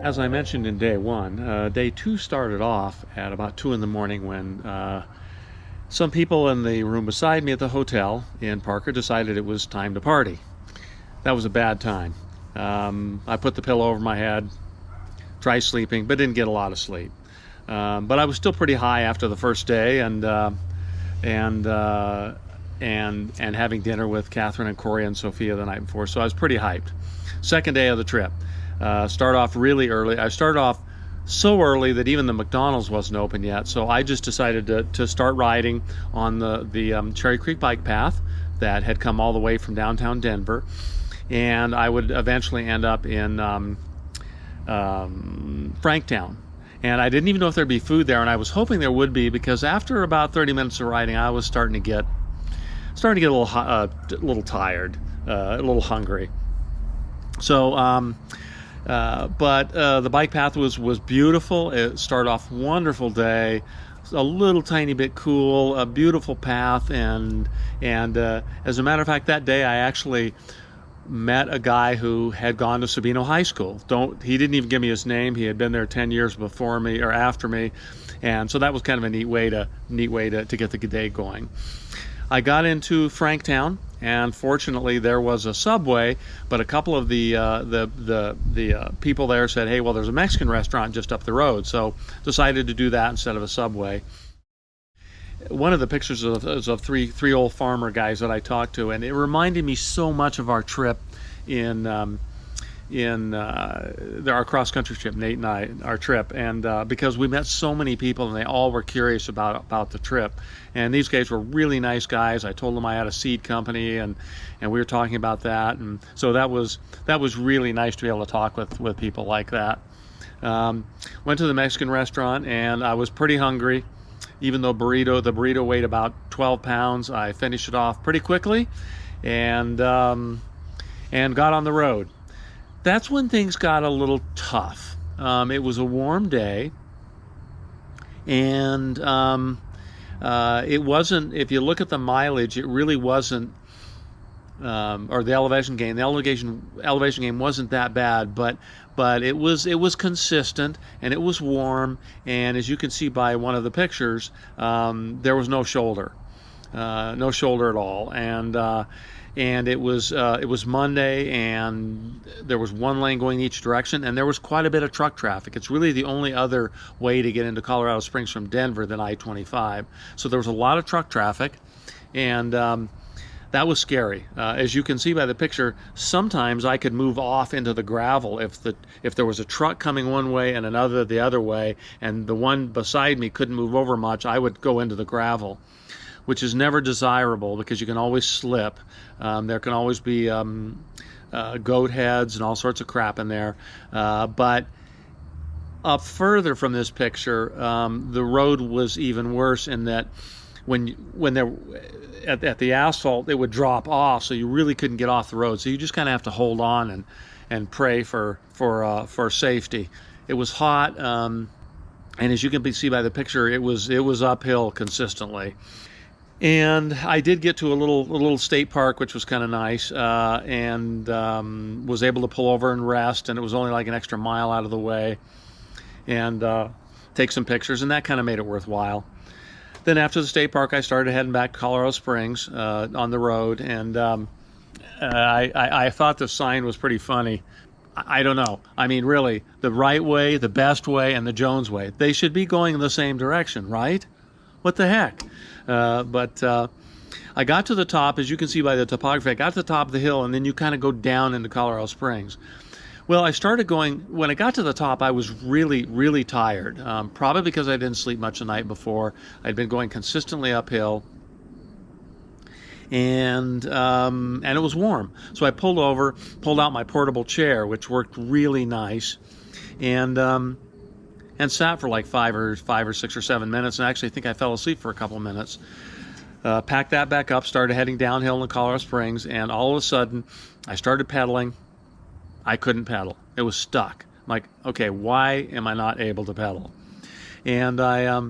As I mentioned in day one, day two started off at about 2 in the morning when some people in the room beside me at the hotel in Parker decided it was time to party. That was a bad time. I put the pillow over my head, tried sleeping, but didn't get a lot of sleep. But I was still pretty high after the first day, and having dinner with Catherine and Corey and Sophia the night before, so I was pretty hyped. Second day of the trip, start off really early. I started off so early that even the McDonald's wasn't open yet, so I just decided to start riding on the Cherry Creek bike path that had come all the way from downtown Denver, and I would eventually end up in Franktown. And I didn't even know if there'd be food there, and I was hoping there would be, because after about 30 minutes of riding, I was starting to get a little tired, a little hungry. So, but the bike path was beautiful. It started off wonderful day, a little tiny bit cool, a beautiful path, and as a matter of fact, that day I actually met a guy who had gone to Sabino High School. He didn't even give me his name. He had been there 10 years before me or after me, and so that was kind of a neat way to get the day going. I got into Franktown, and fortunately there was a Subway, but a couple of the people there said, "Hey, well, there's a Mexican restaurant just up the road," so decided to do that instead of a Subway. One of the pictures is of three old farmer guys that I talked to, and it reminded me so much of our trip in our cross-country trip, Nate and I, our trip, and because we met so many people and they all were curious about the trip, and these guys were really nice guys. I told them I had a seed company, and we were talking about that, and so that was really nice to be able to talk with people like that. Went to the Mexican restaurant, and I was pretty hungry. Even though the burrito weighed about 12 pounds, I finished it off pretty quickly, and got on the road. That's when things got a little tough. It was a warm day, and it wasn't, if you look at the mileage, it really wasn't, or the elevation gain. The elevation gain wasn't that bad, but it was consistent, and it was warm, and as you can see by one of the pictures, there was no shoulder at all, and it was Monday, and there was one lane going each direction, and there was quite a bit of truck traffic. It's really the only other way to get into Colorado Springs from Denver than I-25. So there was a lot of truck traffic, and that was scary. As you can see by the picture, sometimes I could move off into the gravel if there was a truck coming one way and another the other way, and the one beside me couldn't move over much. I would go into the gravel, which is never desirable because you can always slip. There can always be goat heads and all sorts of crap in there. But up further from this picture, the road was even worse in that when there at the asphalt, it would drop off, so you really couldn't get off the road. So you just kind of have to hold on and pray for safety. It was hot, and as you can see by the picture, it was uphill consistently. And I did get to a little state park, which was kind of nice, and was able to pull over and rest, and it was only like an extra mile out of the way, and take some pictures, and that kind of made it worthwhile. Then after the state park, I started heading back to Colorado Springs on the road, and I thought the sign was pretty funny. I don't know. I mean, really, the right way, the best way, and the Jones way. They should be going in the same direction, right? What the heck? But I got to the top, as you can see by the topography, I got to the top of the hill, and then you kind of go down into Colorado Springs. Well, I started going, when I got to the top, I was really, really tired, probably because I didn't sleep much the night before. I'd been going consistently uphill, and it was warm. So I pulled out my portable chair, which worked really nice, and sat for like 5 or 6 or 7 minutes, and actually I think I fell asleep for a couple of minutes. Packed that back up, started heading downhill in Colorado Springs, and all of a sudden I started pedaling. I couldn't pedal. It was stuck. I'm like, okay, why am I not able to pedal? And I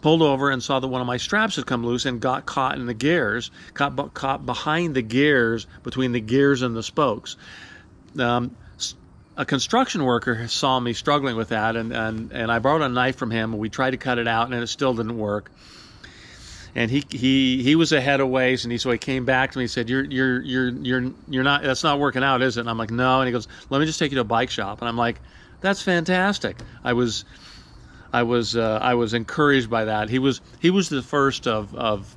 pulled over and saw that one of my straps had come loose and got caught in the gears, caught behind the gears, between the gears and the spokes. a construction worker saw me struggling with that, and I borrowed a knife from him, and we tried to cut it out, and it still didn't work. And he was ahead of ways, and so he came back to me and said, you're not, that's not working out, is it? And I'm like, no. And he goes, let me just take you to a bike shop. And I'm like, that's fantastic. I was encouraged by that. He was the first of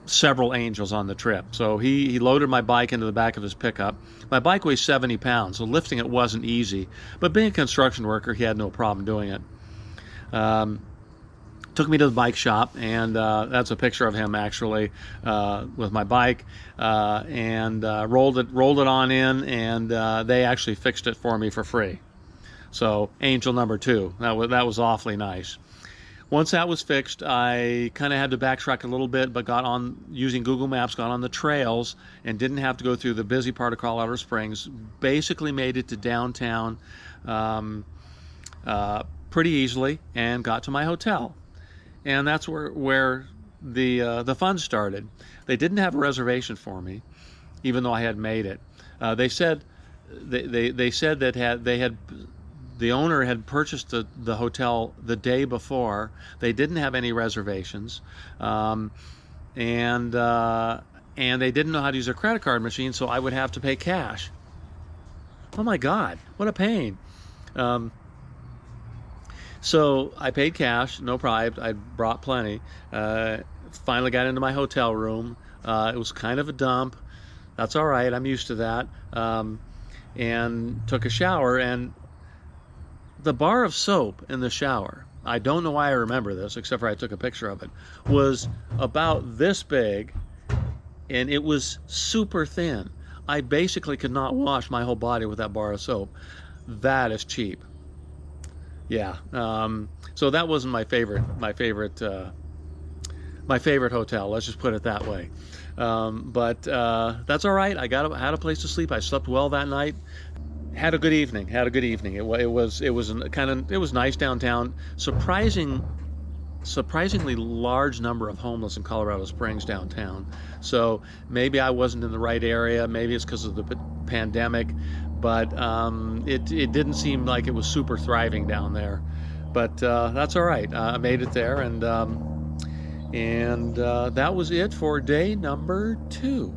several angels on the trip. So he loaded my bike into the back of his pickup. My bike weighs 70 pounds, so lifting it wasn't easy. But being a construction worker, he had no problem doing it. Took me to the bike shop, and that's a picture of him actually with my bike, and rolled it on in, and they actually fixed it for me for free. So angel number 2, that was awfully nice. Once that was fixed, I kind of had to backtrack a little bit, but got on, using Google Maps, got on the trails and didn't have to go through the busy part of Colorado Springs. Basically made it to downtown pretty easily and got to my hotel. And that's where the fun started. They didn't have a reservation for me, even though I had made it. They said that the owner had purchased the hotel the day before. They didn't have any reservations, and they didn't know how to use a credit card machine, so I would have to pay cash. Oh my God, what a pain! So I paid cash, no problem. I brought plenty. Finally got into my hotel room. It was kind of a dump. That's all right. I'm used to that. And took a shower, and the bar of soap in the shower, I don't know why I remember this, except for I took a picture of it, was about this big, and it was super thin. I basically could not wash my whole body with that bar of soap. That is cheap. Yeah. So that wasn't my favorite hotel. Let's just put it that way. But that's all right. I had a place to sleep. I slept well that night. Had a good evening. It was nice downtown. Surprisingly large number of homeless in Colorado Springs downtown. So maybe I wasn't in the right area. Maybe it's because of the pandemic, but it didn't seem like it was super thriving down there. But that's all right. I made it there, and that was it for day number 2.